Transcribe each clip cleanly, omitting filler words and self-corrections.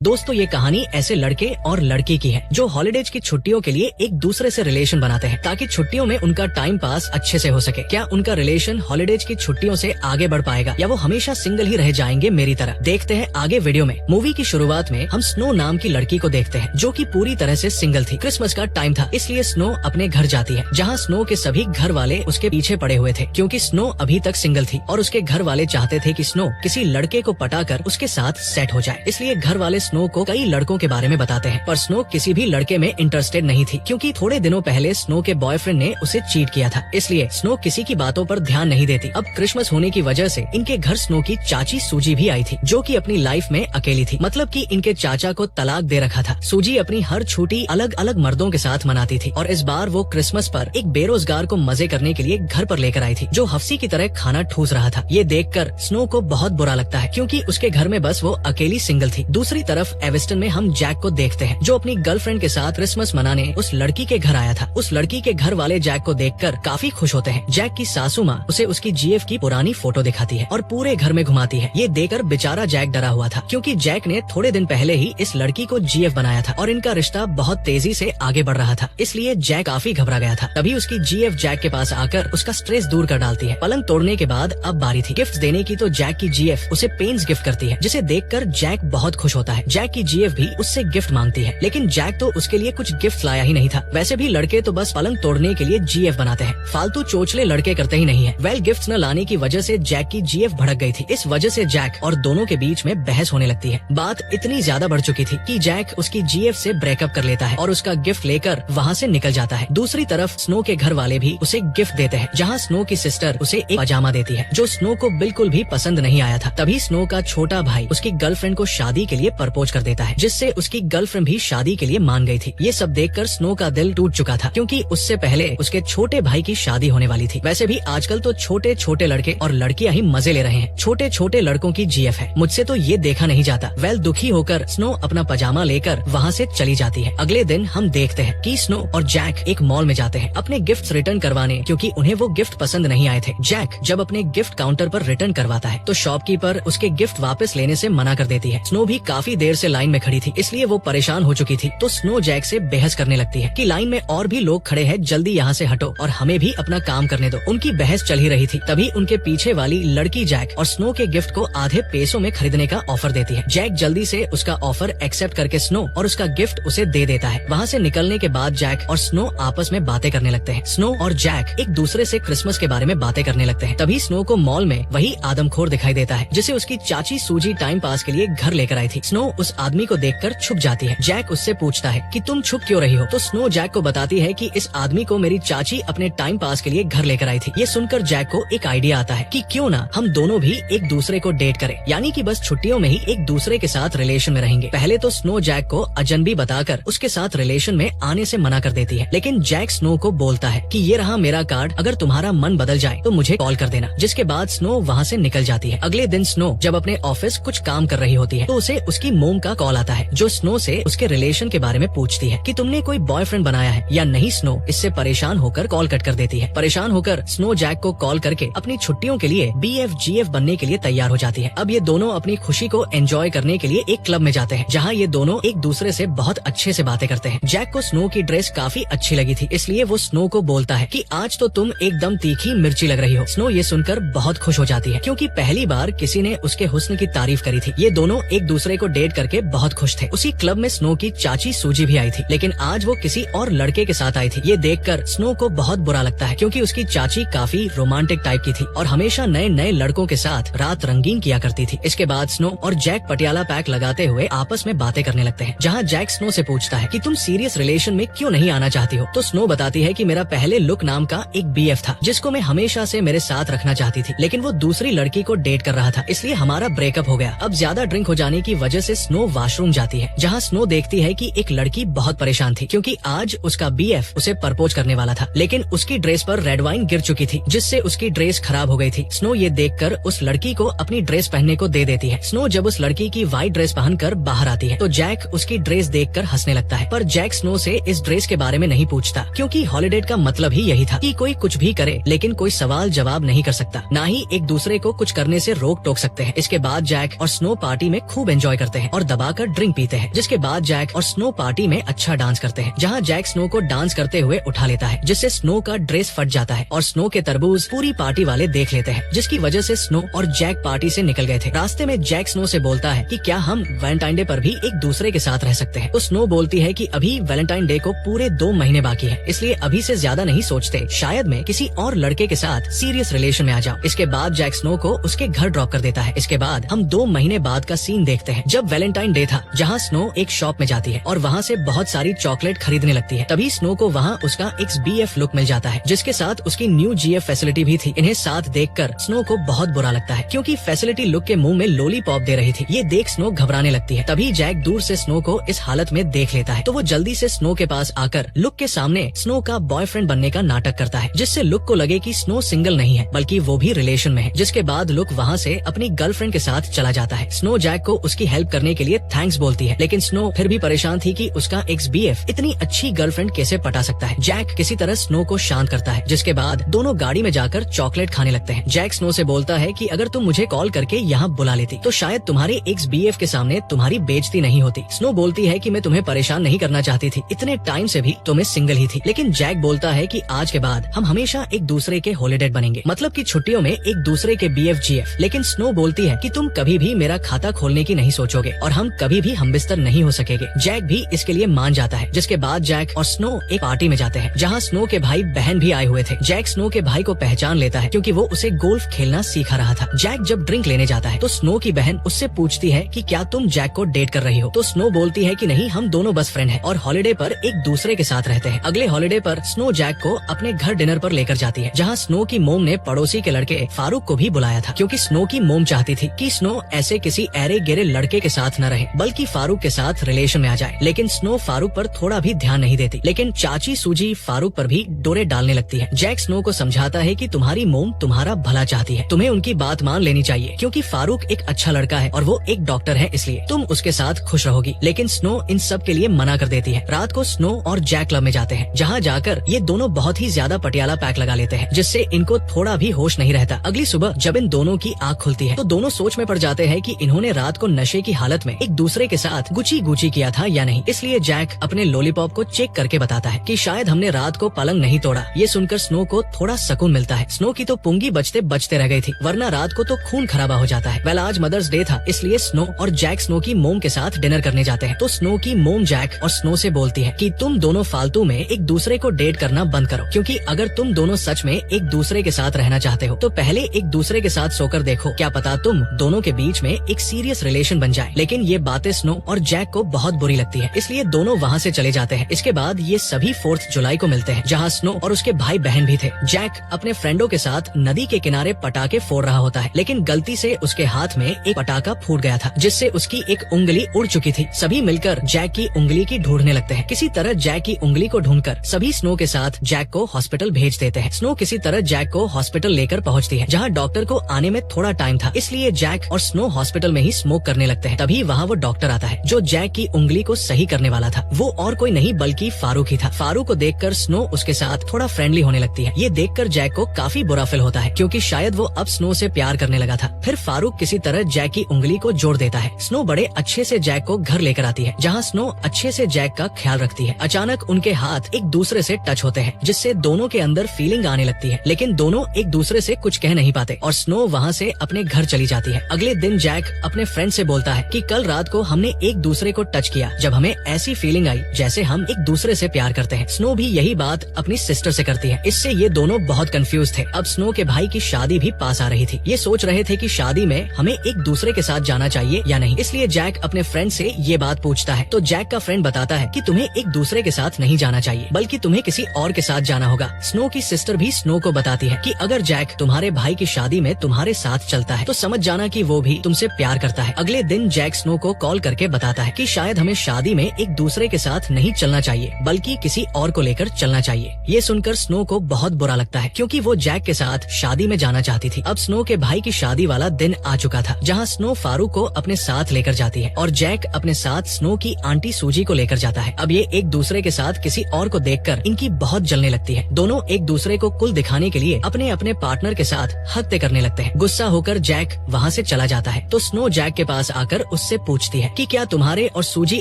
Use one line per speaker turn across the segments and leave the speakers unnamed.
दोस्तों ये कहानी ऐसे लड़के और लड़की की है जो हॉलीडेज की छुट्टियों के लिए एक दूसरे से रिलेशन बनाते हैं ताकि छुट्टियों में उनका टाइम पास अच्छे से हो सके। क्या उनका रिलेशन हॉलीडेज की छुट्टियों से आगे बढ़ पाएगा या वो हमेशा सिंगल ही रह जाएंगे मेरी तरह? देखते हैं आगे वीडियो में। मूवी की शुरुआत में हम स्नो नाम की लड़की को देखते हैं जो कि पूरी तरह से सिंगल थी। क्रिसमस का टाइम था इसलिए स्नो अपने घर जाती है जहाँ स्नो के सभी घर वाले उसके पीछे पड़े हुए थे क्योंकि स्नो अभी तक सिंगल थी और उसके घर वाले चाहते थे कि स्नो किसी लड़के को पटाकर उसके साथ सेट हो जाए। इसलिए घर वाले स्नो को कई लड़कों के बारे में बताते हैं पर स्नो किसी भी लड़के में इंटरेस्टेड नहीं थी क्योंकि थोड़े दिनों पहले स्नो के बॉयफ्रेंड ने उसे चीट किया था। इसलिए स्नो किसी की बातों पर ध्यान नहीं देती। अब क्रिसमस होने की वजह से इनके घर स्नो की चाची सूजी भी आई थी जो कि अपनी लाइफ में अकेली थी, मतलब कि इनके चाचा को तलाक दे रखा था। सूजी अपनी हर छुट्टी अलग अलग मर्दों के साथ मनाती थी और इस बार वो क्रिसमस पर एक बेरोजगार को मजे करने के लिए घर पर लेकर आई थी जो हफ्सी की तरह खाना ठूस रहा था। ये देखकर स्नो को बहुत बुरा लगता है क्योंकि उसके घर में बस वो अकेली सिंगल थी। दूसरी तरफ एविस्टन में हम जैक को देखते हैं जो अपनी गर्लफ्रेंड के साथ क्रिसमस मनाने उस लड़की के घर आया था। उस लड़की के घर वाले जैक को देखकर काफी खुश होते हैं। जैक की सासू माँ उसे उसकी जीएफ की पुरानी फोटो दिखाती है और पूरे घर में घुमाती है। ये देखकर बेचारा जैक डरा हुआ था क्योंकि जैक ने थोड़े दिन पहले ही इस लड़की को जीएफ बनाया था और इनका रिश्ता बहुत तेजी से आगे बढ़ रहा था। इसलिए जैक काफी घबरा गया था। तभी उसकी जीएफ जैक के पास आकर उसका स्ट्रेस दूर कर डालती है। पलंग तोड़ने के बाद अब बारी थी गिफ्ट देने की, तो जैक की जीएफ उसे पेन्स गिफ्ट करती है जिसे देखकर जैक बहुत खुश होता है। जैक की जीएफ भी उससे गिफ्ट मांगती है लेकिन जैक तो उसके लिए कुछ गिफ्ट लाया ही नहीं था। वैसे भी लड़के तो बस पलंग तोड़ने के लिए जीएफ बनाते हैं, फालतू चोचले लड़के करते ही नहीं है। वेल गिफ्ट्स न लाने की वजह से जैक की जीएफ भड़क गई थी। इस वजह से जैक और दोनों के बीच में बहस होने लगती है। बात इतनी ज्यादा बढ़ चुकी थी कि जैक उसकी जीएफ से ब्रेकअप कर लेता है और उसका गिफ्ट लेकर वहाँ से निकल जाता है। दूसरी तरफ स्नो के घर वाले भी उसे गिफ्ट देते हैं जहाँ स्नो की सिस्टर उसे एक पजामा देती है जो स्नो को बिल्कुल भी पसंद नहीं आया था। तभी स्नो का छोटा भाई उसकी गर्लफ्रेंड को शादी के लिए प्रपोज कर देता है जिससे उसकी गर्लफ्रेंड भी शादी के लिए मान गई थी। ये सब देखकर स्नो का दिल टूट चुका था क्योंकि उससे पहले उसके छोटे भाई की शादी होने वाली थी। वैसे भी आजकल तो छोटे छोटे लड़के और लड़कियां ही मजे ले रहे हैं। छोटे छोटे लड़कों की जीएफ है, मुझसे तो ये देखा नहीं जाता। वेल दुखी होकर स्नो अपना पजामा लेकर वहाँ से चली जाती है। अगले दिन हम देखते हैं कि स्नो और जैक एक मॉल में जाते हैं अपने गिफ्ट रिटर्न करवाने क्योंकि उन्हें वो गिफ्ट पसंद नहीं आए थे। जैक जब अपने गिफ्ट काउंटर पर रिटर्न करवाता है तो शॉपकीपर उसके गिफ्ट वापस लेने से मना कर देती है। स्नो भी काफी देर से लाइन में खड़ी थी इसलिए वो परेशान हो चुकी थी। तो स्नो जैक से बहस करने लगती है कि लाइन में और भी लोग खड़े हैं, जल्दी यहाँ से हटो और हमें भी अपना काम करने दो। उनकी बहस चल ही रही थी तभी उनके पीछे वाली लड़की जैक और स्नो के गिफ्ट को आधे पैसों में खरीदने का ऑफर देती है। जैक जल्दी से उसका ऑफर एक्सेप्ट करके स्नो और उसका गिफ्ट उसे दे देता है। वहाँ से निकलने के बाद जैक और स्नो आपस में बातें करने लगते हैं। स्नो और जैक एक दूसरे से क्रिसमस के बारे में बातें करने लगते हैं। तभी स्नो को मॉल में वही आदमखोर दिखाई देता है जिसे उसकी चाची सूजी टाइम पास के लिए घर लेकर आई थी। स्नो उस आदमी को देखकर छुप जाती है। जैक उससे पूछता है कि तुम छुप क्यों रही हो? तो स्नो जैक को बताती है कि इस आदमी को मेरी चाची अपने टाइम पास के लिए घर लेकर आई थी। ये सुनकर जैक को एक आइडिया आता है कि क्यों ना हम दोनों भी एक दूसरे को डेट करें, यानी कि बस छुट्टियों में ही एक दूसरे के साथ रिलेशन में रहेंगे। पहले तो स्नो जैक को अजनबी बताकर उसके साथ रिलेशन में आने से मना कर देती है लेकिन जैक स्नो को बोलता है कि ये रहा मेरा कार्ड, अगर तुम्हारा मन बदल जाए तो मुझे कॉल कर देना। जिसके बाद स्नो वहाँ से निकल जाती है। अगले दिन स्नो जब अपने ऑफिस कुछ काम कर रही होती है तो उसे उसकी मोम का कॉल आता है जो स्नो से उसके रिलेशन के बारे में पूछती है कि तुमने कोई बॉयफ्रेंड बनाया है या नहीं। स्नो इससे परेशान होकर कॉल कट कर देती है। परेशान होकर स्नो जैक को कॉल करके अपनी छुट्टियों के लिए बीएफ जीएफ बनने के लिए तैयार हो जाती है। अब ये दोनों अपनी खुशी को एंजॉय करने के लिए एक क्लब में जाते हैं जहाँ ये दोनों एक दूसरे से बहुत अच्छे से बातें करते हैं। जैक को स्नो की ड्रेस काफी अच्छी लगी थी इसलिए वो स्नो को बोलता है कि आज तो तुम एकदम तीखी मिर्ची लग रही हो। स्नो ये सुनकर बहुत खुश हो जाती है क्योंकि पहली बार किसी ने उसके हुस्न की तारीफ करी थी। ये दोनों एक दूसरे को डेट करके बहुत खुश थे। उसी क्लब में स्नो की चाची सूजी भी आई थी लेकिन आज वो किसी और लड़के के साथ आई थी। ये देखकर स्नो को बहुत बुरा लगता है क्योंकि उसकी चाची काफी रोमांटिक टाइप की थी और हमेशा नए नए लड़कों के साथ रात रंगीन किया करती थी। इसके बाद स्नो और जैक पटियाला पैक लगाते हुए आपस में बातें करने लगते हैं जहाँ जैक स्नो से पूछता है कि तुम सीरियस रिलेशन में क्यों नहीं आना चाहती हो? तो स्नो बताती है कि मेरा पहले लुक नाम का एक बीएफ था जिसको मैं हमेशा से मेरे साथ रखना चाहती थी लेकिन वो दूसरी लड़की को डेट कर रहा था इसलिए हमारा ब्रेकअप हो गया। अब ज्यादा ड्रिंक हो जाने की वजह से स्नो वॉशरूम जाती है जहाँ स्नो देखती है कि एक लड़की बहुत परेशान थी क्योंकि आज उसका बीएफ उसे प्रपोज करने वाला था लेकिन उसकी ड्रेस पर रेड वाइन गिर चुकी थी जिससे उसकी ड्रेस खराब हो गई थी। स्नो ये देखकर उस लड़की को अपनी ड्रेस पहनने को दे देती है। स्नो जब उस लड़की की व्हाइट ड्रेस पहनकर बाहर आती है तो जैक उसकी ड्रेस देखकर हंसने लगता है पर जैक स्नो से इस ड्रेस के बारे में नहीं पूछता क्योंकि हॉलीडे का मतलब ही यही था कि कोई कुछ भी करे लेकिन कोई सवाल जवाब नहीं कर सकता, ना ही एक दूसरे को कुछ करने से रोक टोक सकते हैं। इसके बाद जैक और स्नो पार्टी में खूब एंजॉय करते हैं। और दबाकर ड्रिंक पीते हैं। जिसके बाद जैक और स्नो पार्टी में अच्छा डांस करते हैं, जहाँ जैक स्नो को डांस करते हुए उठा लेता है, जिससे स्नो का ड्रेस फट जाता है और स्नो के तरबूज पूरी पार्टी वाले देख लेते हैं, जिसकी वजह से स्नो और जैक पार्टी से निकल गए थे। रास्ते में जैक स्नो से बोलता है कि क्या हम वैलेंटाइन डे पर भी एक दूसरे के साथ रह सकते हैं। तो स्नो बोलती है कि अभी वैलेंटाइन डे को पूरे 2 महीने बाकी है, इसलिए अभी से ज्यादा नहीं सोचते, शायद मैं किसी और लड़के के साथ सीरियस रिलेशन में आ जाऊं। इसके बाद जैक स्नो को उसके घर ड्रॉप कर देता है। इसके बाद हम 2 महीने बाद का सीन देखते हैं, जब वैलेंटाइन डे था, जहाँ स्नो एक शॉप में जाती है और वहाँ से बहुत सारी चॉकलेट खरीदने लगती है। तभी स्नो को वहाँ उसका XBF लुक मिल जाता है, जिसके साथ उसकी न्यू GF फैसिलिटी भी थी। इन्हें साथ देखकर स्नो को बहुत बुरा लगता है, क्योंकि फैसिलिटी लुक के मुंह में लॉलीपॉप दे रही थी। ये देख स्नो घबराने लगती है। तभी जैक दूर से स्नो को इस हालत में देख लेता है, तो वो जल्दी से स्नो के पास आकर लुक के सामने स्नो का बॉयफ्रेंड बनने का नाटक करता है, जिससे लुक को लगे कि स्नो सिंगल नहीं है, बल्कि वो भी रिलेशन में है। जिसके बाद लुक वहाँ से अपनी गर्लफ्रेंड के साथ चला जाता है। स्नो जैक को उसकी हेल्प करने के लिए थैंक्स बोलती है, लेकिन स्नो फिर भी परेशान थी कि उसका XBF इतनी अच्छी गर्लफ्रेंड कैसे पटा सकता है। जैक किसी तरह स्नो को शांत करता है, जिसके बाद दोनों गाड़ी में जाकर चॉकलेट खाने लगते हैं। जैक स्नो से बोलता है कि अगर तुम मुझे कॉल करके यहाँ बुला लेती तो शायद तुम्हारे XBF के सामने तुम्हारी बेइज्जती नहीं होती। स्नो बोलती है कि मैं तुम्हें परेशान नहीं करना चाहती थी, इतने टाइम से भी तुम्हें सिंगल ही थी। लेकिन जैक बोलता है कि आज के बाद हम हमेशा एक दूसरे के हॉलिडे बनेंगे, मतलब कि छुट्टियों में एक दूसरे के BFGF। लेकिन स्नो बोलती है कि तुम कभी भी मेरा खाता खोलने की नहीं सोचोगे और हम कभी भी हमबिस्तर नहीं हो सकेंगे। जैक भी इसके लिए मान जाता है। जिसके बाद जैक और स्नो एक पार्टी में जाते हैं, जहाँ स्नो के भाई बहन भी आए हुए थे। जैक स्नो के भाई को पहचान लेता है, क्योंकि वो उसे गोल्फ खेलना सिखा रहा था। जैक जब ड्रिंक लेने जाता है तो स्नो की बहन उससे पूछती है कि क्या तुम जैक को डेट कर रही हो। तो स्नो बोलती है कि नहीं, हम दोनों बस फ्रेंड हैं और हॉलिडे पर एक दूसरे के साथ रहते हैं। अगले हॉलिडे पर स्नो जैक को अपने घर डिनर पर लेकर जाती है, जहाँ स्नो की मोम ने पड़ोसी के लड़के फारूक को भी बुलाया था, क्योंकि स्नो की मोम चाहती थी कि स्नो ऐसे किसी ऐरे गेरे लड़के के साथ न रहे, बल्कि फारूक के साथ रिलेशन में आ जाए। लेकिन स्नो फारूक पर थोड़ा भी ध्यान नहीं देती, लेकिन चाची सूजी फारूक पर भी डोरे डालने लगती है। जैक स्नो को समझाता है कि तुम्हारी मोम तुम्हारा भला चाहती है, तुम्हें उनकी बात मान लेनी चाहिए, क्योंकि फारूक एक अच्छा लड़का है और वो एक डॉक्टर है, इसलिए तुम उसके साथ खुश रहोगी। लेकिन स्नो इन सब के लिए मना कर देती है। रात को स्नो और जैक क्लब में जाते हैं, जहाँ जाकर ये दोनों बहुत ही ज्यादा पटियाला पैक लगा लेते हैं, जिससे इनको थोड़ा भी होश नहीं रहता। अगली सुबह जब इन दोनों की आँख खुलती है तो दोनों सोच में पड़ जाते हैं कि इन्होंने रात को नशे की हालत में एक दूसरे के साथ गुची गुची किया था या नहीं। इसलिए जैक अपने लॉलीपॉप को चेक करके बताता है कि शायद हमने रात को पलंग नहीं तोड़ा। ये सुनकर स्नो को थोड़ा सुकून मिलता है। स्नो की तो पुंगी बचते बचते रह गई थी, वरना रात को तो खून खराबा हो जाता है। वेल, आज मदर्स डे था, इसलिए स्नो और जैक स्नो की मोम के साथ डिनर करने जाते हैं। तो स्नो की मोम जैक और स्नो से बोलती है कि तुम दोनों फालतू में एक दूसरे को डेट करना बंद करो, क्योंकि अगर तुम दोनों सच में एक दूसरे के साथ रहना चाहते हो तो पहले एक दूसरे के साथ सोकर देखो, क्या पता तुम दोनों के बीच में एक सीरियस रिलेशन बन जाए। लेकिन ये बातें स्नो और जैक को बहुत बुरी लगती है, इसलिए दोनों वहाँ से चले जाते हैं। इसके बाद ये सभी 4 जुलाई को मिलते हैं, जहाँ स्नो और उसके भाई बहन भी थे। जैक अपने फ्रेंडों के साथ नदी के किनारे पटाखे फोड़ रहा होता है, लेकिन गलती से उसके हाथ में एक पटाखा फूट गया था, जिससे उसकी एक उंगली उड़ चुकी थी। सभी मिलकर जैक की उंगली की ढूंढने लगते हैं। किसी तरह जैक की उंगली को ढूंढकर सभी स्नो के साथ जैक को हॉस्पिटल भेज देते हैं। स्नो किसी तरह जैक को हॉस्पिटल लेकर पहुँचती है, जहाँ डॉक्टर को आने में थोड़ा टाइम था, इसलिए जैक और स्नो हॉस्पिटल में ही स्मोक करने लगते हैं। तभी वहाँ वो डॉक्टर आता है जो जैक की उंगली को सही करने वाला था। वो और कोई नहीं बल्कि फारूक ही था। फारूक को देखकर स्नो उसके साथ थोड़ा फ्रेंडली होने लगती है। ये देखकर जैक को काफी बुरा फील होता है, क्योंकि शायद वो अब स्नो से प्यार करने लगा था। फिर फारूक किसी तरह जैक की उंगली को जोड़ देता है। स्नो बड़े अच्छे से जैक को घर लेकर आती है, जहाँ स्नो अच्छे से जैक का ख्याल रखती है। अचानक उनके हाथ एक दूसरे से टच होते हैं, जिससे दोनों के अंदर फीलिंग आने लगती है, लेकिन दोनों एक दूसरे से कुछ कह नहीं पाते और स्नो वहाँ से अपने घर चली जाती है। अगले दिन जैक अपने फ्रेंड से बोलता है कि कल रात को हमने एक दूसरे को टच किया, जब हमें ऐसी फीलिंग आई जैसे हम एक दूसरे से प्यार करते हैं। स्नो भी यही बात अपनी सिस्टर से करती है। इससे ये दोनों बहुत कंफ्यूज थे। अब स्नो के भाई की शादी भी पास आ रही थी। ये सोच रहे थे कि शादी में हमें एक दूसरे के साथ जाना चाहिए या नहीं, इसलिए जैक अपने फ्रेंड से ये बात पूछता है। तो जैक का फ्रेंड बताता है कि तुम्हें एक दूसरे के साथ नहीं जाना चाहिए, बल्कि तुम्हें किसी और के साथ जाना होगा। स्नो की सिस्टर भी स्नो को बताती है कि अगर जैक तुम्हारे भाई की शादी में तुम्हारे साथ चलता है तो समझ जाना कि वो भी तुमसे प्यार करता है। अगले दिन जैक स्नो को कॉल करके बताता है कि शायद हमें शादी में एक दूसरे के साथ नहीं चलना चाहिए, बल्कि किसी और को लेकर चलना चाहिए। ये सुनकर स्नो को बहुत बुरा लगता है, क्योंकि वो जैक के साथ शादी में जाना चाहती थी। अब स्नो के भाई की शादी वाला दिन आ चुका था, जहाँ स्नो फारूक को अपने साथ लेकर जाती है और जैक अपने साथ स्नो की आंटी सूजी को लेकर जाता है। अब ये एक दूसरे के साथ किसी और को देखकर इनकी बहुत जलने लगती है। दोनों एक दूसरे को कुल दिखाने के लिए अपने अपने पार्टनर के साथ हत्या करने लगते हैं। गुस्सा होकर जैक वहाँ से चला जाता है, तो स्नो जैक के पास आकर उससे पूछती है कि क्या तुम्हारे और सूजी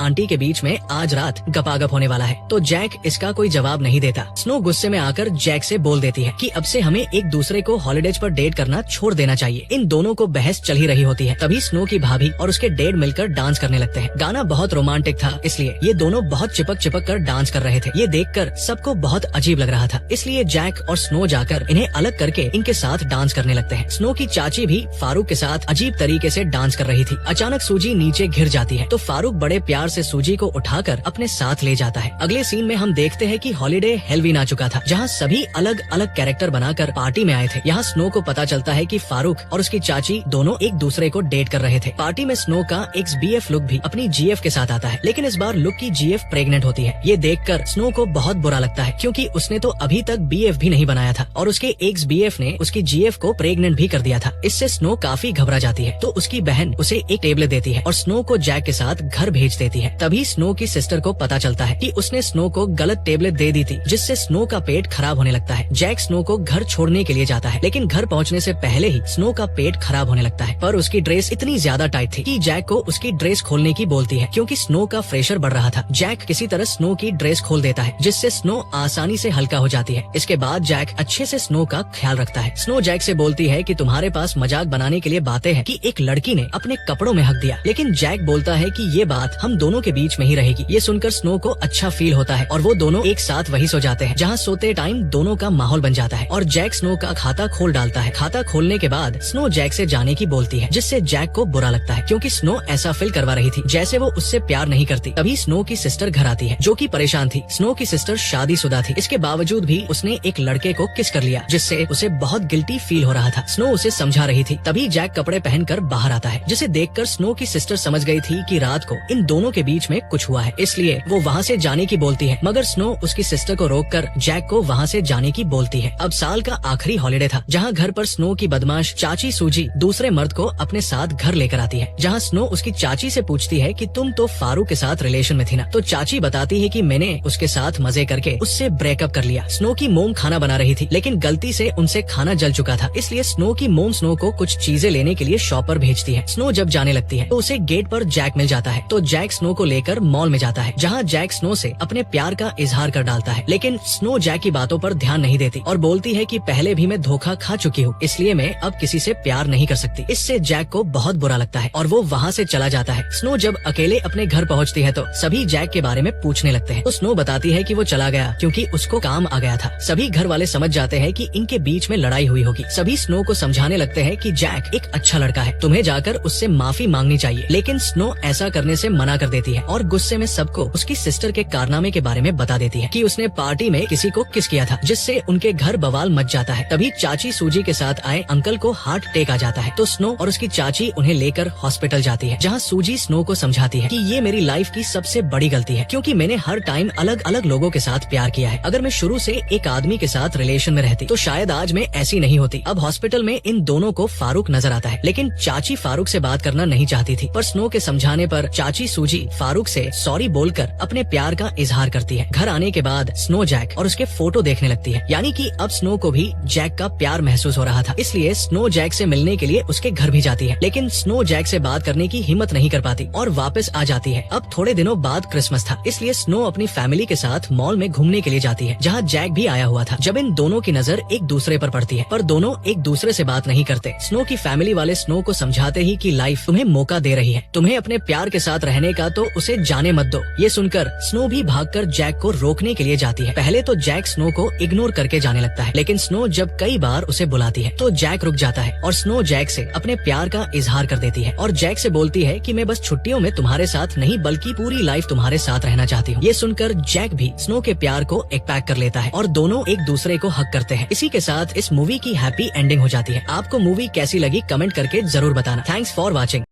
आंटी के बीच में आज रात गपागप होने वाला है। तो जैक इसका कोई जवाब नहीं देता। स्नो गुस्से में आकर जैक से बोल देती है कि अब से हमें एक दूसरे को हॉलिडेज पर डेट करना छोड़ देना चाहिए। इन दोनों को बहस चल ही रही होती है। तभी स्नो की भाभी और उसके डैड मिलकर डांस करने लगते हैं। गाना बहुत रोमांटिक था, इसलिए ये दोनों बहुत चिपक कर डांस कर रहे थे। ये देखकर सबको बहुत अजीब लग रहा था, इसलिए जैक और स्नो जाकर इन्हें अलग करके इनके साथ डांस करने लगते हैं। स्नो की चाची भी फारूक के साथ अजीब तरीके से डांस कर रही थी। अचानक सूजी नीचे घिर जाती है तो फारूक बड़े प्यार से सूजी को उठाकर अपने साथ ले जाता है। अगले सीन में हम देखते हैं कि हॉलिडे हेलोवीन आ चुका था, जहाँ सभी अलग अलग कैरेक्टर बनाकर पार्टी में आए थे। यहाँ स्नो को पता चलता है कि फारूक और उसकी चाची दोनों एक दूसरे को डेट कर रहे थे। पार्टी में स्नो का एक्स BF लुक भी अपनी GF के साथ आता है, लेकिन इस बार लुक की GF प्रेग्नेंट होती है। ये देखकर स्नो को बहुत बुरा लगता है, क्योंकि उसने तो अभी तक BF भी नहीं बनाया था और उसके एक्स BF ने उसकी GF को प्रेग्नेंट भी कर दिया था। इससे स्नो काफी घबरा जाती है, तो उसकी बहन उसे एक टेबलेट देती है और स्नो को जैक के साथ घर भेज देती है। तभी स्नो की सिस्टर को पता चलता है कि उसने स्नो को गलत टेबलेट दे दी थी, जिससे स्नो का पेट खराब होने लगता है। जैक स्नो को घर छोड़ने के लिए जाता है, लेकिन घर पहुंचने से पहले ही स्नो का पेट खराब होने लगता है। पर उसकी ड्रेस इतनी ज्यादा टाइट थी कि जैक को उसकी ड्रेस खोलने की बोलती है, क्योंकि स्नो का प्रेशर बढ़ रहा था। जैक किसी तरह स्नो की ड्रेस खोल देता है, जिससे स्नो आसानी से हल्का हो जाती है। इसके बाद जैक अच्छे से स्नो का ख्याल रखता है। स्नो जैक से बोलती है कि तुम्हारे पास मजाक बनाने के लिए बातें हैं कि एक लड़की ने अपने कपड़ों में हक दिया, लेकिन जैक बोलता है कि ये बात हम दोनों के बीच में ही रहेगी। ये सुनकर स्नो को अच्छा फील होता है और वो दोनों एक साथ वही सो जाते हैं, जहाँ सोते टाइम दोनों का माहौल बन जाता है और जैक स्नो का खाता खोल डालता है। खाता खोलने के बाद स्नो जैक से जाने की बोलती है, जिससे जैक को बुरा लगता है, क्योंकि स्नो ऐसा फील करवा रही थी जैसे वो उससे प्यार नहीं करती। तभी स्नो की सिस्टर घर आती है, जो कि परेशान थी। स्नो की सिस्टर शादीशुदा थी, इसके बावजूद भी उसने एक लड़के को किस कर लिया, जिससे उसे बहुत गिल्टी फील हो रहा था। स्नो उसे समझा रही थी। तभी जैक कपड़े पहनकर बाहर आता है, जिसे देखकर स्नो की सिस्टर समझ गई थी कि रात को इन दोनों के बीच में कुछ हुआ है, इसलिए वो वहाँ से जाने की बोलती है। मगर स्नो उसकी सिस्टर को रोककर जैक को वहाँ से जाने की बोलती है। अब साल का आखिरी हॉलिडे था, जहाँ घर पर स्नो की बदमाश चाची सूजी दूसरे मर्द को अपने साथ घर लेकर आती है। जहाँ स्नो उसकी चाची से पूछती है कि तुम तो फारूक के साथ रिलेशन में थी ना। तो चाची बताती है कि मैंने उसके साथ मजे करके उससे ब्रेकअप कर लिया। स्नो की मोम खाना बना रही थी, लेकिन गलती से उनसे खाना जल चुका था, इसलिए स्नो की मोम स्नो को कुछ चीजें लेने के लिए शॉप पर भेजती है। स्नो जब जाने लगती है तो उसे गेट पर जैक मिल जाता है। तो जैक स्नो को लेकर मॉल में जाता है, जहाँ जैक स्नो से अपने प्यार का इजहार कर डालता है, लेकिन स्नो जैक की बातों पर ध्यान नहीं देती और बोलती है कि पहले भी मैं धोखा खा चुकी हूँ, इसलिए मैं अब किसी से प्यार नहीं कर सकती। इससे जैक को बहुत बुरा लगता है और वो वहाँ से चला जाता है। स्नो जब अकेले अपने घर पहुँचती है तो सभी जैक के बारे में पूछने लगते हैं। तो स्नो बताती है कि वो चला गया क्योंकि उसको काम आ गया था। सभी घर वाले समझ जाते हैं कि इनके बीच में लड़ाई हुई होगी। सभी स्नो को समझाने लगते हैं कि जैक एक अच्छा लड़का है, तुम्हें जाकर उससे माफी मांगनी चाहिए, लेकिन स्नो ऐसा करने से मना कर देती है और गुस्से में सबको उसकी सिस्टर के कारनामे के बारे में बता देती है कि उसने पार्टी में किसी को किस किया था, जिससे उनके घर बवाल मच जाता है। तभी चाची सूजी के साथ आए अंकल को हार्ट अटैक आ जाता है, तो स्नो और उसकी चाची उन्हें लेकर हॉस्पिटल जाती है, जहाँ सूजी स्नो को समझाती है कि ये मेरी लाइफ की सबसे बड़ी गलती है, क्योंकि मैंने हर टाइम अलग अलग लोगों के साथ प्यार किया है। अगर मैं शुरू से एक आदमी के साथ रिलेशन में रहती तो शायद आज मैं ऐसी नहीं होती। अब हॉस्पिटल में इन दोनों को फारूक नजर आता है, लेकिन चाची फारूक से बात करना नहीं चाहती थी, पर स्नो के समझाने पर चाची सूजी फारूक से सॉरी बोलकर अपने प्यार का इजहार करती है। घर आने के बाद स्नो जैक और उसके फोटो देखने लगती है, यानी कि अब स्नो को भी जैक का प्यार महसूस हो रहा था, इसलिए स्नो जैक से मिलने के लिए उसके घर भी जाती है, लेकिन स्नो जैक से बात करने की हिम्मत नहीं कर पाती और वापस आ जाती है। अब थोड़े दिनों बाद क्रिसमस था, इसलिए स्नो अपनी फैमिली के साथ मॉल में घूमने के लिए जाती है, जहाँ जैक भी आया हुआ था। जब इन दोनों की नजर एक दूसरे पर पड़ती है, पर दोनों एक दूसरे से बात नहीं करते। स्नो की फैमिली वाले स्नो को समझाते ही कि लाइफ तुम्हें मौका दे रही है, तुम्हें अपने प्यार के साथ रहने का, तो उसे जाने मत दो। ये सुनकर स्नो भी भागकर जैक को रोकने के लिए जाती है। पहले तो जैक स्नो को इग्नोर करके जाने लगता है, लेकिन स्नो जब कई बार उसे बुलाती है तो जैक रुक जाता है और स्नो जैक से अपने प्यार का इजहार कर देती है और जैक से बोलती है कि मैं बस छुट्टियों में तुम्हारे साथ नहीं बल्कि पूरी लाइफ तुम्हारे साथ रहना चाहती हूँ। ये सुनकर जैक भी स्नो के प्यार को एक पैक कर लेता है और दोनों एक दूसरे को हक करते हैं। इसी के साथ इस मूवी की हैप्पी एंडिंग हो जाती है। आपको मूवी कैसी लगी कमेंट करके जरूर बताना। Thanks for watching.